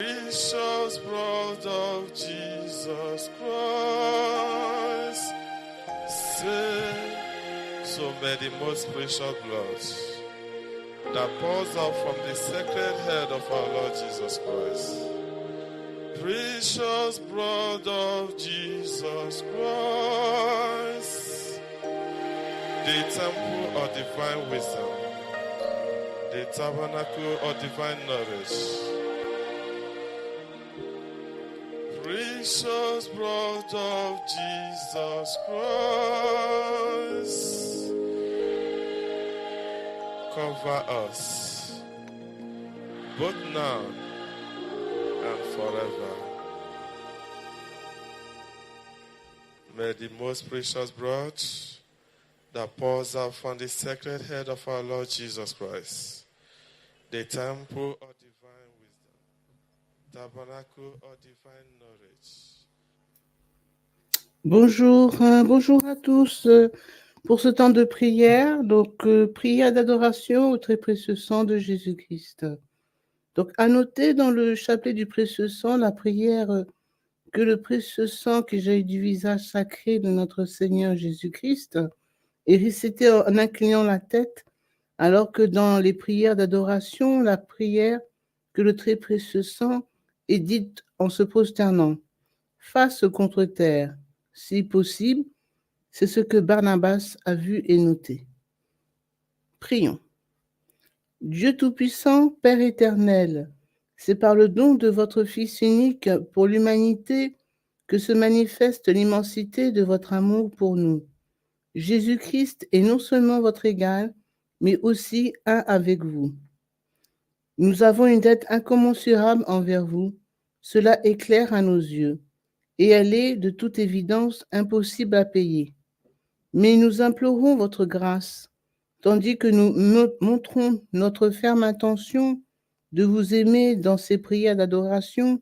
Precious blood of Jesus Christ, say, so may the most precious blood that pours out from the sacred head of our Lord Jesus Christ, precious blood of Jesus Christ, the temple of divine wisdom, the tabernacle of divine knowledge, precious blood of Jesus Christ, cover us, both now and forever. May the most precious blood that pours out from the sacred head of our Lord Jesus Christ, the temple of divine wisdom, tabernacle of divine knowledge. Bonjour à tous pour ce temps de prière, prière d'adoration au très précieux sang de Jésus-Christ. Donc, à noter dans le chapelet du précieux sang la prière que le précieux sang qui jaillit du visage sacré de notre Seigneur Jésus-Christ est récité en inclinant la tête, alors que dans les prières d'adoration, la prière que le très précieux sang est dite en se prosternant, face contre terre. Si possible, c'est ce que Barnabas a vu et noté. Prions. Dieu Tout-Puissant, Père éternel, c'est par le don de votre Fils unique pour l'humanité que se manifeste l'immensité de votre amour pour nous. Jésus-Christ est non seulement votre égal, mais aussi un avec vous. Nous avons une dette incommensurable envers vous, cela est clair à nos yeux, et elle est de toute évidence impossible à payer. Mais nous implorons votre grâce, tandis que nous montrons notre ferme intention de vous aimer dans ces prières d'adoration.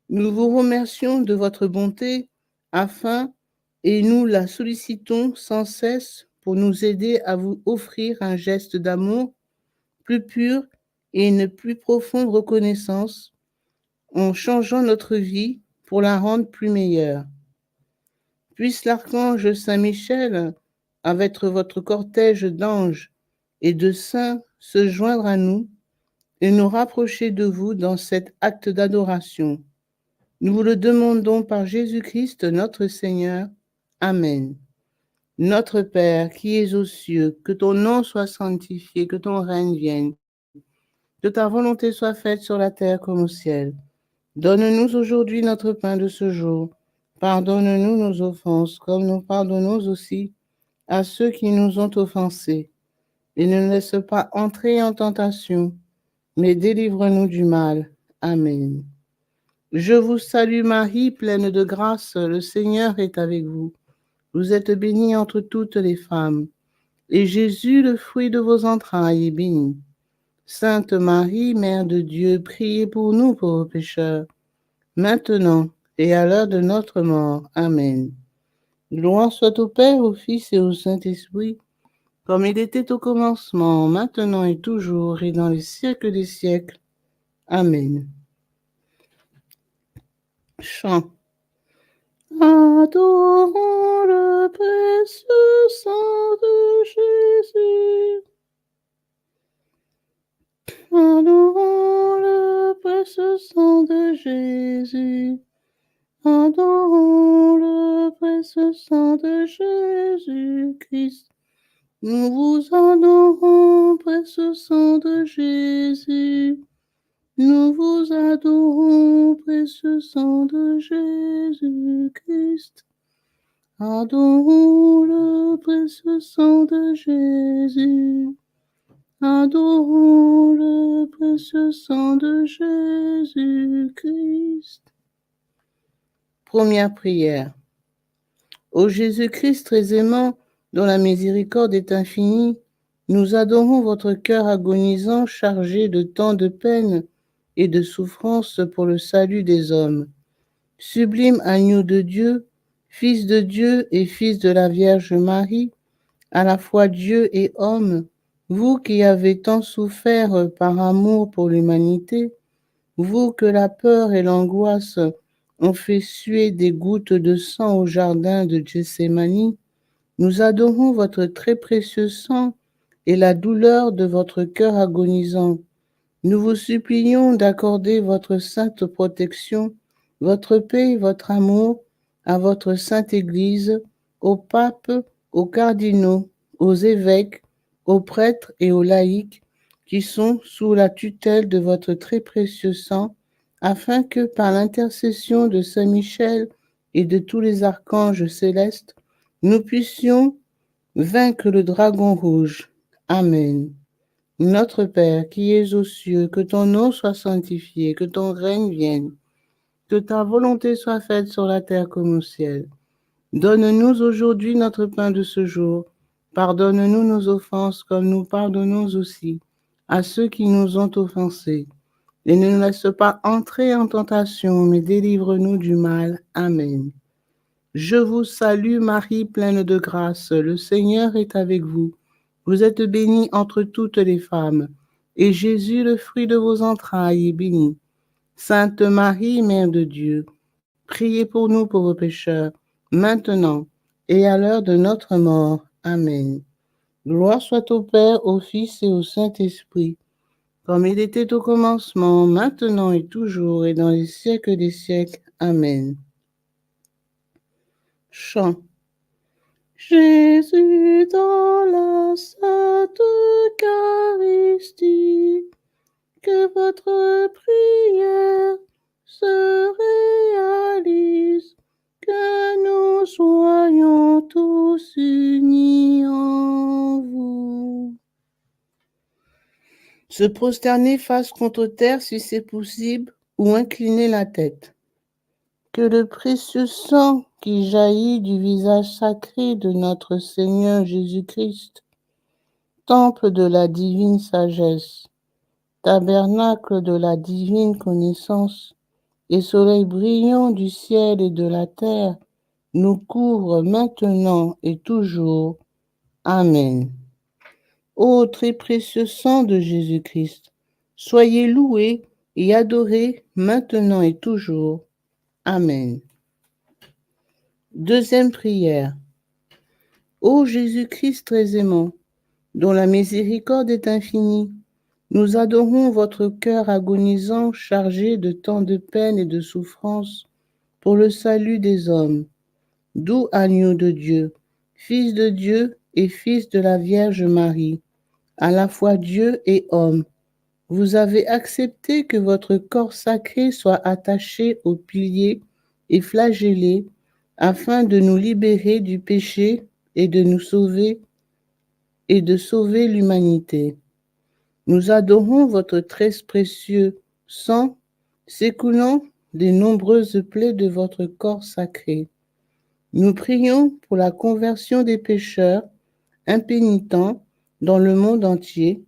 Nous vous remercions de votre bonté et nous la sollicitons sans cesse pour nous aider à vous offrir un geste d'amour plus pur et une plus profonde reconnaissance en changeant notre vie pour la rendre plus meilleure. Puisse l'archange Saint-Michel, avec votre cortège d'anges et de saints, se joindre à nous et nous rapprocher de vous dans cet acte d'adoration. Nous vous le demandons par Jésus-Christ notre Seigneur. Amen. Notre Père qui es aux cieux, que ton nom soit sanctifié, que ton règne vienne, que ta volonté soit faite sur la terre comme au ciel. Donne-nous aujourd'hui notre pain de ce jour. Pardonne-nous nos offenses, comme nous pardonnons aussi à ceux qui nous ont offensés. Et ne nous laisse pas entrer en tentation, mais délivre-nous du mal. Amen. Je vous salue Marie, pleine de grâce, le Seigneur est avec vous. Vous êtes bénie entre toutes les femmes, et Jésus, le fruit de vos entrailles, est béni. Sainte Marie, Mère de Dieu, priez pour nous pauvres pécheurs, maintenant et à l'heure de notre mort. Amen. Gloire soit au Père, au Fils et au Saint-Esprit, comme il était au commencement, maintenant et toujours, et dans les siècles des siècles. Amen. Chant. Adorons le précieux sang de Jésus. Adorons le précieux sang de Jésus. Adorons le précieux sang de Jésus-Christ. Nous vous adorons, précieux sang de Jésus. Nous vous adorons, précieux sang de Jésus-Christ. Adorons le précieux sang de Jésus. Adorons le précieux sang de Jésus-Christ. Première prière. Ô Jésus-Christ très aimant, dont la miséricorde est infinie, nous adorons votre cœur agonisant, chargé de tant de peines et de souffrances pour le salut des hommes. Sublime agneau de Dieu, Fils de Dieu et Fils de la Vierge Marie, à la fois Dieu et homme, vous qui avez tant souffert par amour pour l'humanité, vous que la peur et l'angoisse ont fait suer des gouttes de sang au jardin de Gethsémani, nous adorons votre très précieux sang et la douleur de votre cœur agonisant. Nous vous supplions d'accorder votre sainte protection, votre paix et votre amour à votre sainte Église, aux papes, aux cardinaux, aux évêques, aux prêtres et aux laïcs qui sont sous la tutelle de votre très précieux sang, afin que par l'intercession de Saint Michel et de tous les archanges célestes, nous puissions vaincre le dragon rouge. Amen. Notre Père qui es aux cieux, que ton nom soit sanctifié, que ton règne vienne, que ta volonté soit faite sur la terre comme au ciel. Donne-nous aujourd'hui notre pain de ce jour. Pardonne-nous nos offenses comme nous pardonnons aussi à ceux qui nous ont offensés. Et ne nous laisse pas entrer en tentation, mais délivre-nous du mal. Amen. Je vous salue Marie, pleine de grâce, le Seigneur est avec vous. Vous êtes bénie entre toutes les femmes, et Jésus, le fruit de vos entrailles, est béni. Sainte Marie, Mère de Dieu, priez pour nous pauvres pécheurs, maintenant et à l'heure de notre mort. Amen. Gloire soit au Père, au Fils et au Saint-Esprit, comme il était au commencement, maintenant et toujours, et dans les siècles des siècles. Amen. Chant. Jésus dans la Sainte Eucharistie, que votre prière se réalise, que nous soyons tous unis en vous. Se prosterner face contre terre si c'est possible, ou incliner la tête. Que le précieux sang qui jaillit du visage sacré de notre Seigneur Jésus-Christ, temple de la divine sagesse, tabernacle de la divine connaissance, et soleil brillant du ciel et de la terre, nous couvre maintenant et toujours. Amen. Ô très précieux sang de Jésus-Christ, soyez loués et adorés maintenant et toujours. Amen. Deuxième prière. Ô Jésus-Christ très aimant, dont la miséricorde est infinie, nous adorons votre cœur agonisant chargé de tant de peine et de souffrance pour le salut des hommes. Doux agneau de Dieu, Fils de Dieu et Fils de la Vierge Marie, à la fois Dieu et homme, vous avez accepté que votre corps sacré soit attaché aux piliers et flagellé afin de nous libérer du péché et de nous sauver et de sauver l'humanité. Nous adorons votre très précieux sang s'écoulant des nombreuses plaies de votre corps sacré. Nous prions pour la conversion des pécheurs impénitents dans le monde entier.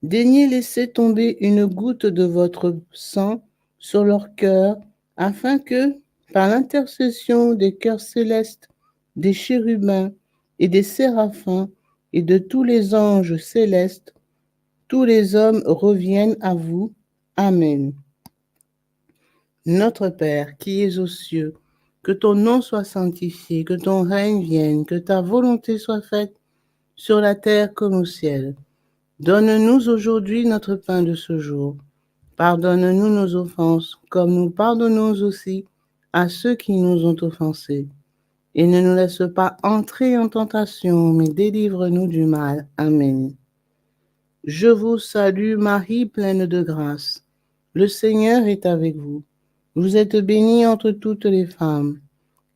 Daignez laisser tomber une goutte de votre sang sur leur cœur, afin que, par l'intercession des cœurs célestes, des chérubins et des séraphins et de tous les anges célestes, tous les hommes reviennent à vous. Amen. Notre Père, qui es aux cieux, que ton nom soit sanctifié, que ton règne vienne, que ta volonté soit faite sur la terre comme au ciel. Donne-nous aujourd'hui notre pain de ce jour. Pardonne-nous nos offenses, comme nous pardonnons aussi à ceux qui nous ont offensés. Et ne nous laisse pas entrer en tentation, mais délivre-nous du mal. Amen. Je vous salue Marie, pleine de grâce. Le Seigneur est avec vous. Vous êtes bénie entre toutes les femmes,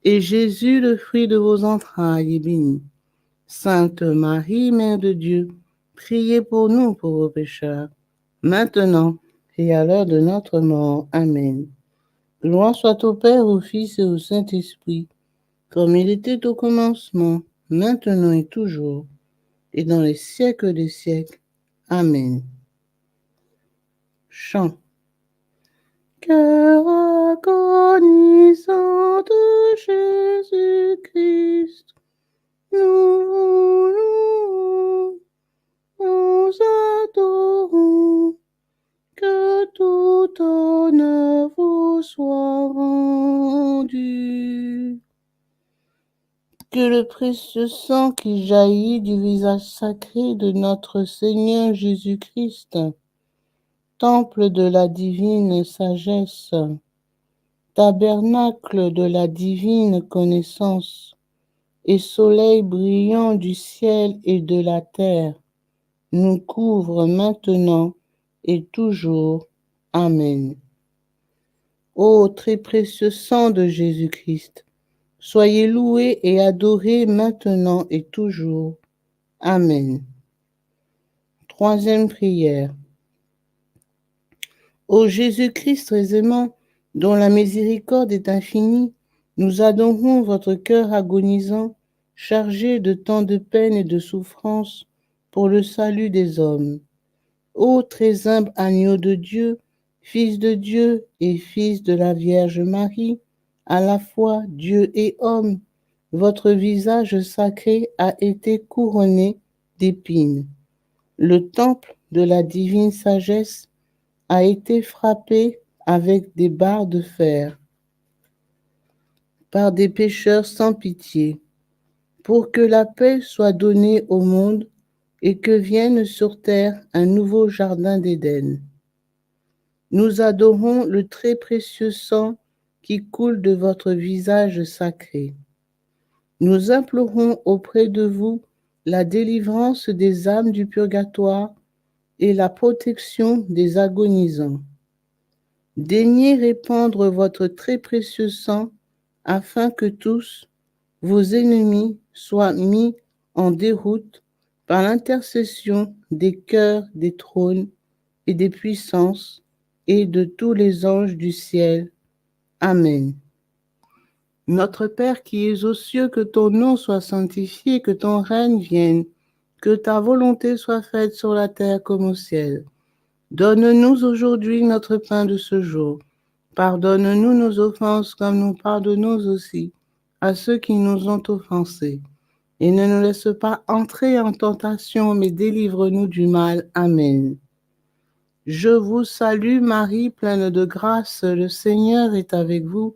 et Jésus, le fruit de vos entrailles, est béni. Sainte Marie, Mère de Dieu, priez pour nous pauvres pécheurs, maintenant et à l'heure de notre mort. Amen. Gloire soit au Père, au Fils et au Saint-Esprit, comme il était au commencement, maintenant et toujours, et dans les siècles des siècles. Amen. Chant. Cœur agonisant de Jésus-Christ, nous louons, nous adorons, que tout en Que le précieux sang qui jaillit du visage sacré de notre Seigneur Jésus-Christ, temple de la divine sagesse, tabernacle de la divine connaissance, et soleil brillant du ciel et de la terre, nous couvre maintenant et toujours. Amen. Ô très précieux sang de Jésus-Christ, soyez loués et adorés maintenant et toujours. Amen. Troisième prière. Ô Jésus-Christ très aimant, dont la miséricorde est infinie, nous adorons votre cœur agonisant, chargé de tant de peines et de souffrances pour le salut des hommes. Ô très humble agneau de Dieu, Fils de Dieu et Fils de la Vierge Marie, à la fois Dieu et homme, votre visage sacré a été couronné d'épines. Le temple de la divine sagesse a été frappé avec des barres de fer par des pécheurs sans pitié, pour que la paix soit donnée au monde et que vienne sur terre un nouveau jardin d'Éden. Nous adorons le très précieux sang qui coule de votre visage sacré. Nous implorons auprès de vous la délivrance des âmes du purgatoire et la protection des agonisants. Daignez répandre votre très précieux sang afin que tous vos ennemis soient mis en déroute par l'intercession des cœurs des trônes et des puissances et de tous les anges du ciel. Amen. Notre Père qui es aux cieux, que ton nom soit sanctifié, que ton règne vienne, que ta volonté soit faite sur la terre comme au ciel. Donne-nous aujourd'hui notre pain de ce jour. Pardonne-nous nos offenses comme nous pardonnons aussi à ceux qui nous ont offensés. Et ne nous laisse pas entrer en tentation, mais délivre-nous du mal. Amen. Je vous salue Marie, pleine de grâce, le Seigneur est avec vous.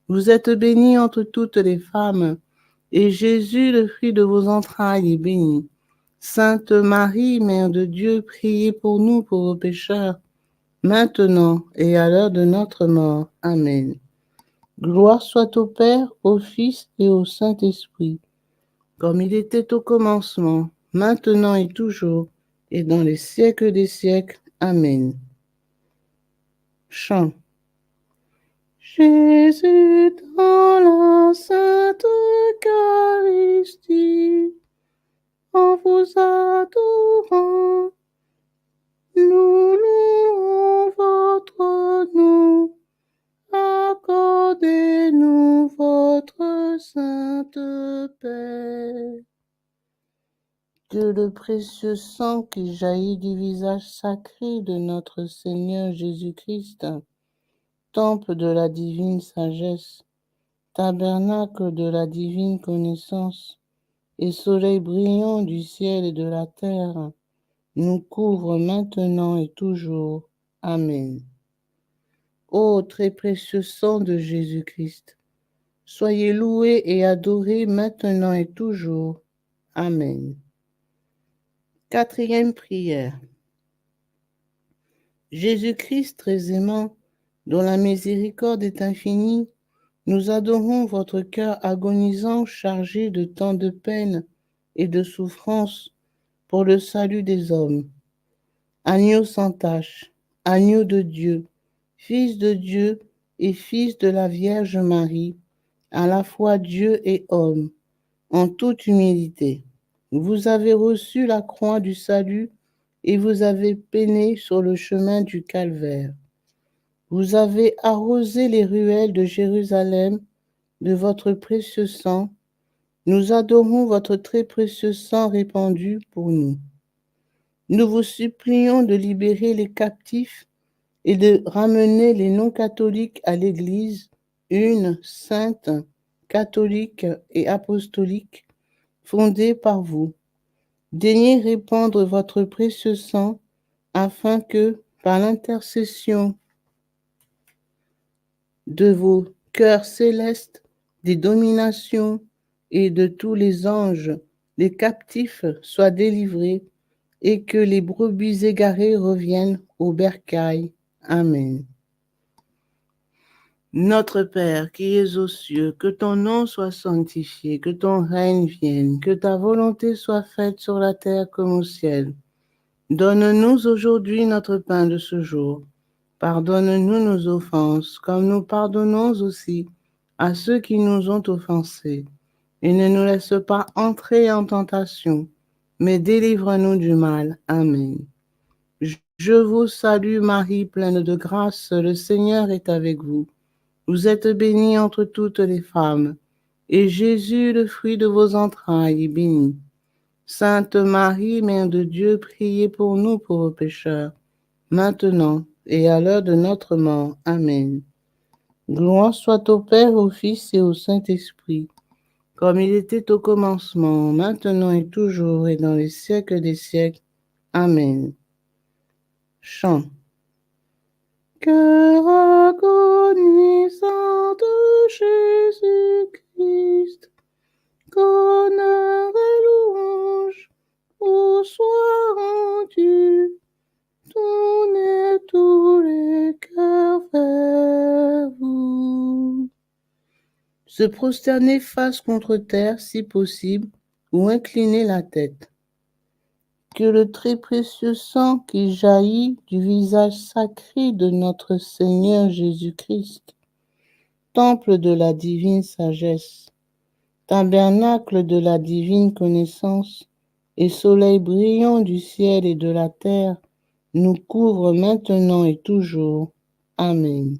Vous êtes bénie entre toutes les femmes, et Jésus, le fruit de vos entrailles, est béni. Sainte Marie, Mère de Dieu, priez pour nous pauvres pécheurs, maintenant et à l'heure de notre mort. Amen. Gloire soit au Père, au Fils et au Saint-Esprit, comme il était au commencement, maintenant et toujours, et dans les siècles des siècles. Amen. Chant. Jésus dans la Sainte Eucharistie, en vous adorant, nous louons votre nom. Accordez-nous votre sainte paix. Que le précieux sang qui jaillit du visage sacré de notre Seigneur Jésus-Christ, temple de la divine sagesse, tabernacle de la divine connaissance, et soleil brillant du ciel et de la terre, nous couvre maintenant et toujours. Amen. Ô très précieux sang de Jésus-Christ, soyez loués et adorés maintenant et toujours. Amen. Quatrième prière. Jésus-Christ très aimant, dont la miséricorde est infinie, nous adorons votre cœur agonisant chargé de tant de peines et de souffrances pour le salut des hommes. Agneau sans tache, agneau de Dieu, Fils de Dieu et Fils de la Vierge Marie, à la fois Dieu et homme, en toute humilité. Vous avez reçu la croix du salut et vous avez peiné sur le chemin du calvaire. Vous avez arrosé les ruelles de Jérusalem de votre précieux sang. Nous adorons votre très précieux sang répandu pour nous. Nous vous supplions de libérer les captifs et de ramener les non-catholiques à l'Église, une, sainte, catholique et apostolique, fondée par vous. Daignez répandre votre précieux sang afin que, par l'intercession de vos cœurs célestes, des dominations et de tous les anges, les captifs soient délivrés, et que les brebis égarées reviennent au bercail. Amen. Notre Père qui es aux cieux, que ton nom soit sanctifié, que ton règne vienne, que ta volonté soit faite sur la terre comme au ciel. Donne-nous aujourd'hui notre pain de ce jour. Pardonne-nous nos offenses, comme nous pardonnons aussi à ceux qui nous ont offensés. Et ne nous laisse pas entrer en tentation, mais délivre-nous du mal. Amen. Je vous salue Marie, pleine de grâce, le Seigneur est avec vous. Vous êtes bénie entre toutes les femmes, et Jésus, le fruit de vos entrailles, est béni. Sainte Marie, Mère de Dieu, priez pour nous pauvres pécheurs, maintenant et à l'heure de notre mort. Amen. Gloire soit au Père, au Fils et au Saint-Esprit, comme il était au commencement, maintenant et toujours, et dans les siècles des siècles. Amen. Chant. Cœur agonisant de Jésus-Christ, qu'honneur et louange vous soient rendus, tournez tous les cœurs vers vous. Se prosterner face contre terre, si possible, ou incliner la tête. Que le très précieux sang qui jaillit du visage sacré de notre Seigneur Jésus-Christ, temple de la divine sagesse, tabernacle de la divine connaissance et soleil brillant du ciel et de la terre, nous couvre maintenant et toujours. Amen.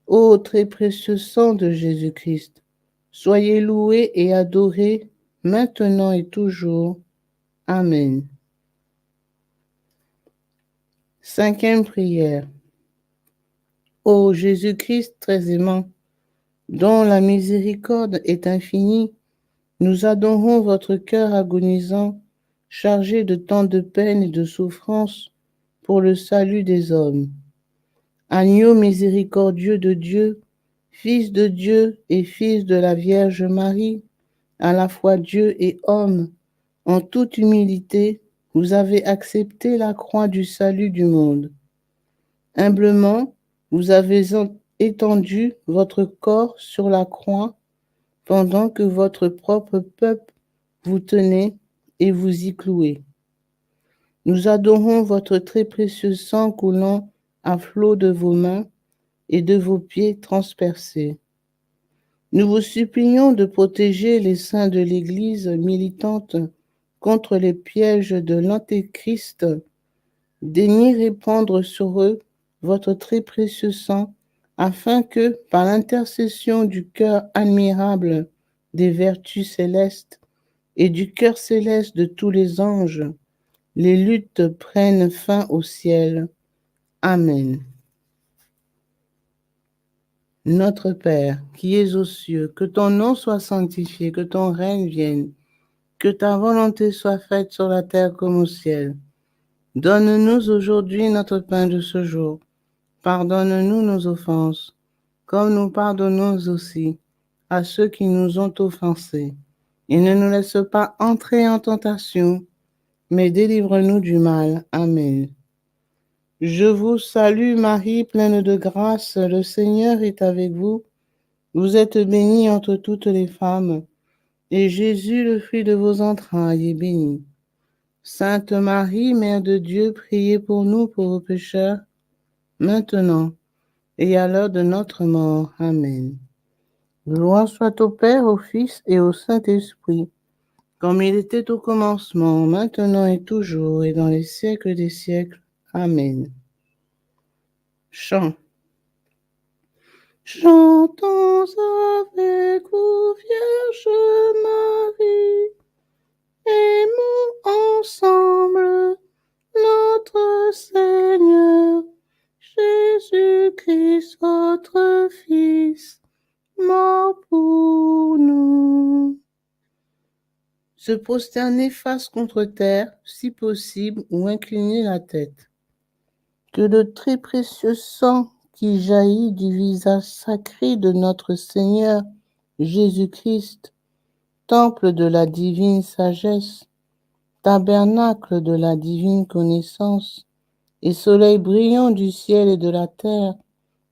Ô très précieux sang de Jésus-Christ, soyez loué et adoré maintenant et toujours. Amen. Cinquième prière. Ô Jésus-Christ très aimant, dont la miséricorde est infinie, nous adorons votre cœur agonisant, chargé de tant de peines et de souffrances pour le salut des hommes. Agneau miséricordieux de Dieu, Fils de Dieu et Fils de la Vierge Marie, à la fois Dieu et homme, en toute humilité, vous avez accepté la croix du salut du monde. Humblement, vous avez étendu votre corps sur la croix pendant que votre propre peuple vous tenait et vous y clouait. Nous adorons votre très précieux sang coulant à flot de vos mains et de vos pieds transpercés. Nous vous supplions de protéger les saints de l'Église militante contre les pièges de l'Antéchrist. Daignez répandre sur eux votre très précieux sang, afin que, par l'intercession du cœur admirable des vertus célestes et du cœur céleste de tous les anges, les luttes prennent fin au ciel. Amen. Notre Père, qui es aux cieux, que ton nom soit sanctifié, que ton règne vienne, que ta volonté soit faite sur la terre comme au ciel. Donne-nous aujourd'hui notre pain de ce jour. Pardonne-nous nos offenses, comme nous pardonnons aussi à ceux qui nous ont offensés. Et ne nous laisse pas entrer en tentation, mais délivre-nous du mal. Amen. Je vous salue Marie, pleine de grâce, le Seigneur est avec vous. Vous êtes bénie entre toutes les femmes, et Jésus, le fruit de vos entrailles, est béni. Sainte Marie, Mère de Dieu, priez pour nous pauvres pécheurs, maintenant et à l'heure de notre mort. Amen. Gloire soit au Père, au Fils et au Saint-Esprit, comme il était au commencement, maintenant et toujours, et dans les siècles des siècles. Amen. Chant. Chantons avec vous, Vierge Marie, aimons ensemble notre Seigneur, Jésus-Christ, votre Fils, mort pour nous. Se prosterner face contre terre, si possible, ou incliner la tête. Que le très précieux sang qui jaillit du visage sacré de notre Seigneur Jésus-Christ, temple de la divine sagesse, tabernacle de la divine connaissance, et soleil brillant du ciel et de la terre,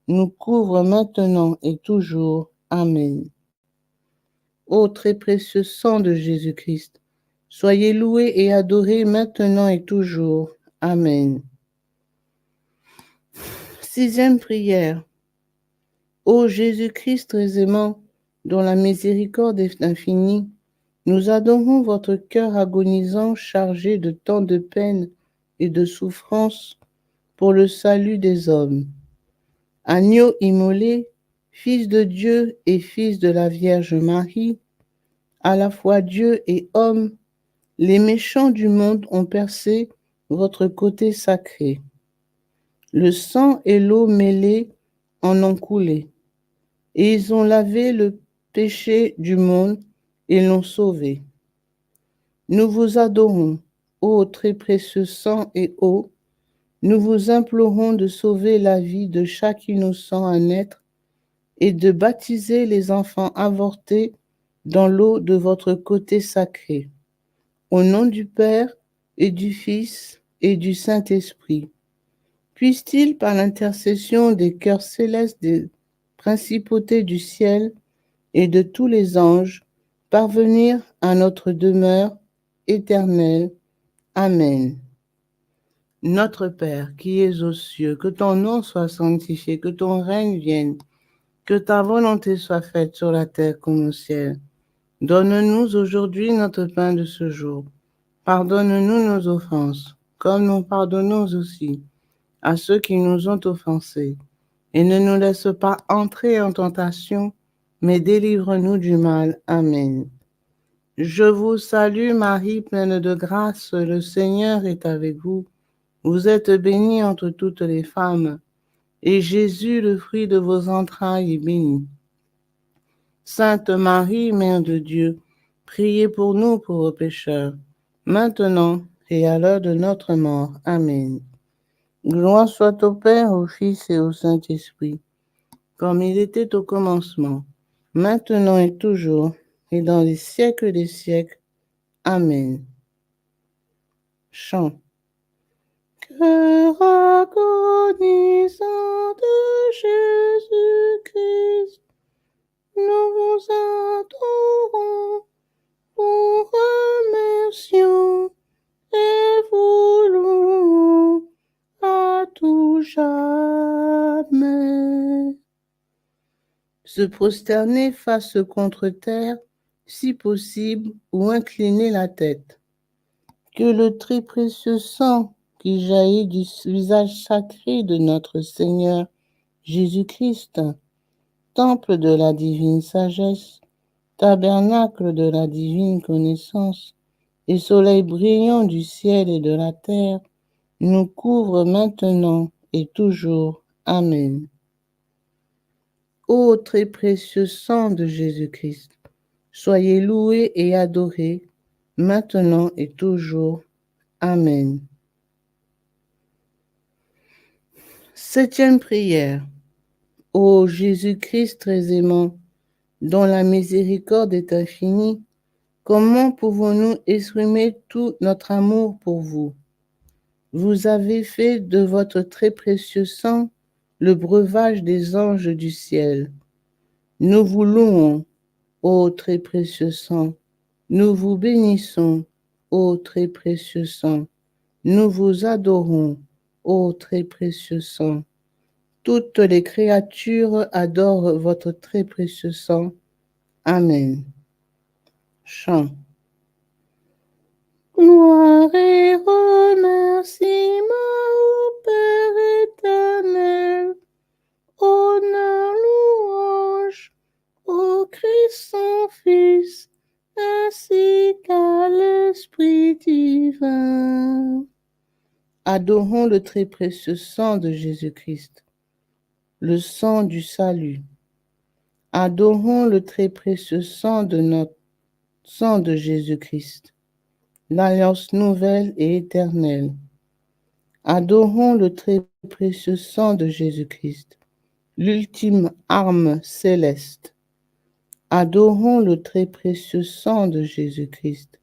nous couvre maintenant et toujours. Amen. Ô très précieux sang de Jésus-Christ, soyez loué et adoré maintenant et toujours. Amen. Sixième prière. Ô Jésus-Christ très aimant, dont la miséricorde est infinie, nous adorons votre cœur agonisant chargé de tant de peines et de souffrances pour le salut des hommes. Agneau immolé, Fils de Dieu et Fils de la Vierge Marie, à la fois Dieu et homme, les méchants du monde ont percé votre côté sacré. Le sang et l'eau mêlés en ont coulé, et ils ont lavé le péché du monde et l'ont sauvé. Nous vous adorons, ô très précieux sang et eau, nous vous implorons de sauver la vie de chaque innocent à naître et de baptiser les enfants avortés dans l'eau de votre côté sacré. Au nom du Père et du Fils et du Saint-Esprit, puisse-t-il, par l'intercession des cœurs célestes des principautés du ciel et de tous les anges, parvenir à notre demeure éternelle. Amen. Notre Père, qui es aux cieux, que ton nom soit sanctifié, que ton règne vienne, que ta volonté soit faite sur la terre comme au ciel. Donne-nous aujourd'hui notre pain de ce jour. Pardonne-nous nos offenses, comme nous pardonnons aussi à ceux qui nous ont offensés. Et ne nous laisse pas entrer en tentation, mais délivre-nous du mal. Amen. Je vous salue Marie, pleine de grâce, le Seigneur est avec vous. Vous êtes bénie entre toutes les femmes, et Jésus, le fruit de vos entrailles, est béni. Sainte Marie, Mère de Dieu, priez pour nous pauvres pécheurs, maintenant et à l'heure de notre mort. Amen. Gloire soit au Père, au Fils et au Saint-Esprit, comme il était au commencement, maintenant et toujours, et dans les siècles des siècles. Amen. Chant. Cœur agonisant de Jésus-Christ, nous vous adorons, vous remercions et vous louons à tout jamais. Se prosterner face contre terre, si possible, ou incliner la tête. Que le très précieux sang qui jaillit du visage sacré de notre Seigneur Jésus-Christ, temple de la divine sagesse, tabernacle de la divine connaissance, et soleil brillant du ciel et de la terre, nous couvre maintenant et toujours. Amen. Ô très précieux sang de Jésus-Christ, soyez loué et adoré, maintenant et toujours. Amen. Septième prière. Ô Jésus-Christ très aimant, dont la miséricorde est infinie, comment pouvons-nous exprimer tout notre amour pour vous? Vous avez fait de votre très précieux sang le breuvage des anges du ciel. Nous vous louons, ô très précieux sang. Nous vous bénissons, ô très précieux sang. Nous vous adorons, ô très précieux sang. Toutes les créatures adorent votre très précieux sang. Amen. Chant. Gloire et remerciements au Père éternel, honneur, louange au Christ son Fils, ainsi qu'à l'Esprit divin. Adorons le très précieux sang de Jésus-Christ, le sang du salut. Adorons le très précieux sang de notre sang de Jésus-Christ, l'alliance nouvelle et éternelle. Adorons le très précieux sang de Jésus-Christ, l'ultime arme céleste. Adorons le très précieux sang de Jésus-Christ,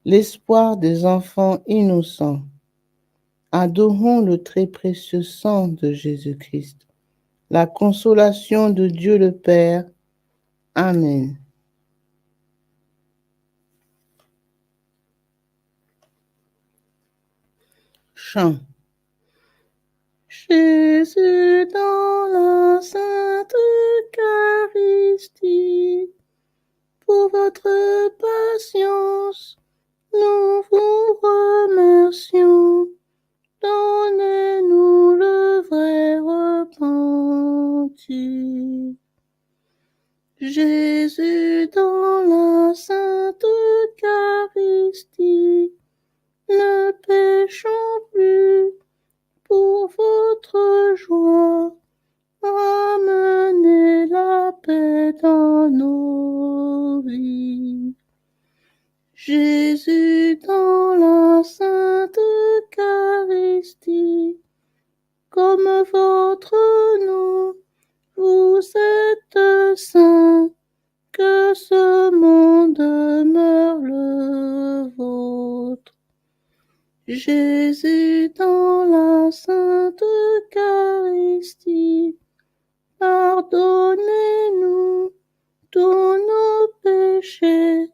l'espoir des enfants innocents. Adorons le très précieux sang de Jésus-Christ, la consolation de Dieu le Père. Amen. Chant. Jésus dans la sainte Eucharistie, pour votre patience, nous vous remercions. Donnez-nous le vrai repentir. Jésus dans la sainte Eucharistie, ne péchons plus. Pour votre joie, ramenez la paix dans nos vies. Jésus dans la sainte Eucharistie, comme votre nom, vous êtes saint, que ce monde demeure le vôtre. Jésus dans la sainte Eucharistie, pardonnez-nous tous nos péchés,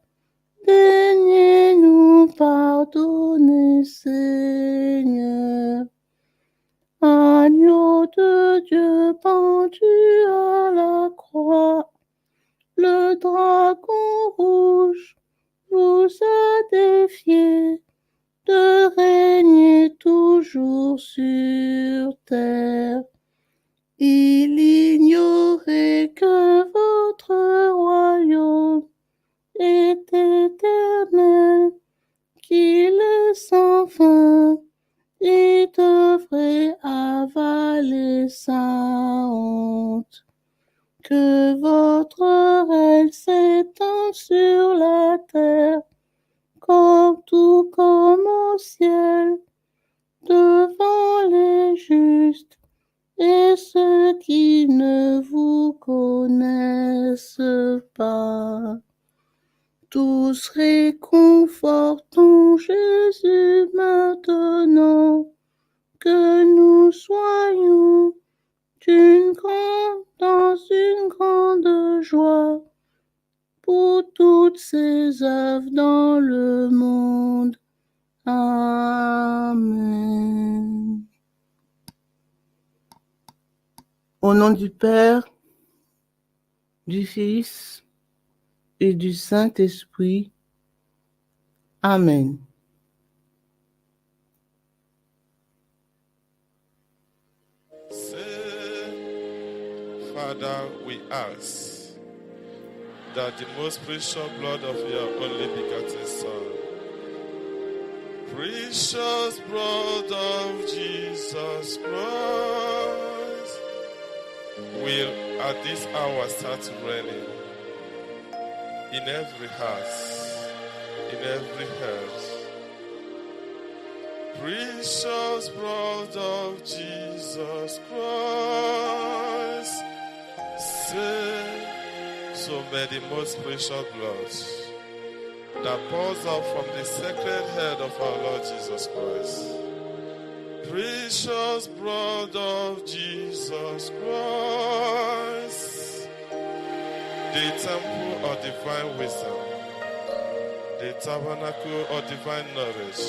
daignez-nous pardonner, Seigneur. Agneau de Dieu pendu à la croix, le dragon rouge vous a défié de régner toujours sur terre. Il ignorait que votre royaume est éternel, qu'il est sans fin et devrait avaler sa honte. Que votre règne s'étend sur la terre, tout comme au ciel, devant les justes et ceux qui ne vous connaissent pas. Tous réconfortons Jésus maintenant, que nous soyons dans une grande joie pour toutes ses œuvres dans le monde. Amen. Au nom du Père, du Fils et du Saint-Esprit. Amen. Say, Father, we ask that the most precious blood of your only begotten Son, precious blood of Jesus Christ, will at this hour start raining in every house, in every heart. Precious blood of Jesus Christ, say, so may the most precious blood that pours out from the sacred head of our Lord Jesus Christ, precious blood of Jesus Christ, the temple of divine wisdom, the tabernacle of divine knowledge,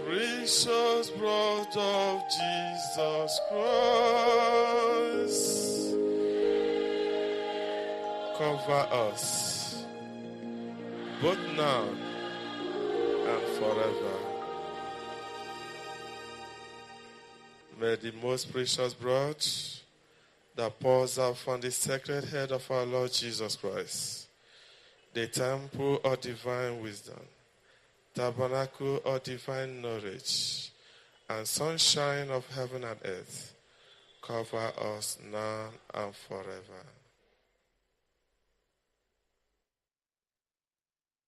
precious blood of Jesus Christ, cover us, both now and forever. May the most precious blood that pours out from the sacred head of our Lord Jesus Christ, the temple of divine wisdom, tabernacle of divine knowledge, and sunshine of heaven and earth, cover us now and forever.